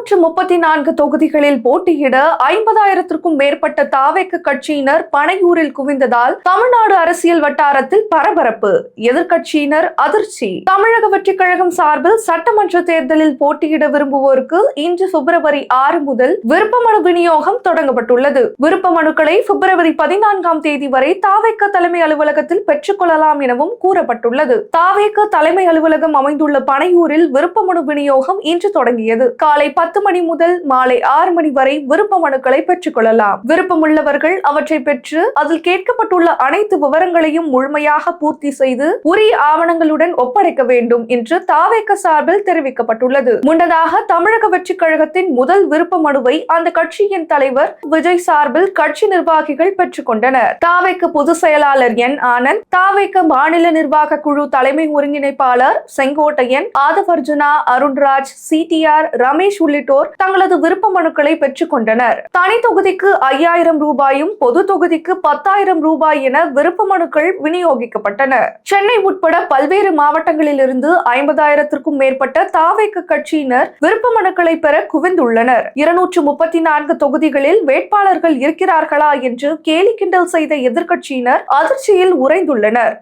234 தொகுதிகளில் போட்டியிட 50,000க்கும் மேற்பட்ட தாவேக கட்சியினர் பனையூரில் குவிந்ததால் தமிழ்நாடு அரசியல் வட்டாரத்தில் பரபரப்பு. எதிர்க்கட்சியினர் அதிர்ச்சி. தமிழக வெற்றிக் கழகம் சார்பில் சட்டமன்ற தேர்தலில் போட்டியிட விரும்புவோருக்கு இன்று பிப்ரவரி 6 முதல் விருப்ப மனு விநியோகம் தொடங்கப்பட்டுள்ளது. விருப்ப மனுக்களை பிப்ரவரி 14ஆம் தேதி வரை தாவேக தலைமை அலுவலகத்தில் பெற்றுக் கொள்ளலாம் எனவும் கூறப்பட்டுள்ளது. தாவேக தலைமை அலுவலகம் அமைந்துள்ள பனையூரில் விருப்ப மனு விநியோகம் இன்று தொடங்கியது. காலை 10 மணி முதல் மாலை 6 மணி வரை விருப்ப மனுக்களை பெற்றுக் கொள்ளலாம். விருப்பமுள்ளவர்கள் அவற்றை பெற்று அதில் கேட்கப்பட்டுள்ள அனைத்து விவரங்களையும் முழுமையாக பூர்த்தி செய்து உரிய ஆவணங்களுடன் ஒப்படைக்க வேண்டும் என்று தாவேக சார்பில் தெரிவிக்கப்பட்டுள்ளது. முன்னதாக தமிழக வெற்றிக் கழகத்தின் முதல் விருப்ப மனுவை அந்த கட்சியின் தலைவர் விஜய் சார்பில் கட்சி நிர்வாகிகள் பெற்றுக் கொண்டனர். தாவேக பொதுச் செயலாளர் என் ஆனந்த், தாவேக மாநில நிர்வாக குழு தலைமை ஒருங்கிணைப்பாளர் செங்கோட்டையன், ஆதவர்ஜுனா, அருண்ராஜ், சிடிஆர், ரமேஷ் உள்ளிட்டோர் தங்களது விருப்ப மனுக்களை பெற்றுக் கொண்டனர். தனி தொகுதிக்கு 5,000 ரூபாயும் பொது தொகுதிக்கு 10,000 ரூபாய் என விருப்ப மனுக்கள் விநியோகிக்கப்பட்டன. சென்னை உட்பட பல்வேறு மாவட்டங்களில் இருந்து 50,000க்கும் மேற்பட்ட தாவேக கட்சியினர் விருப்ப மனுக்களை பெற குவிந்துள்ளனர். 234 தொகுதிகளில் வேட்பாளர்கள் இருக்கிறார்களா என்று கேலி கிண்டல் செய்த எதிர்க்கட்சியினர் அதிர்ச்சியில் உறைந்துள்ளனர்.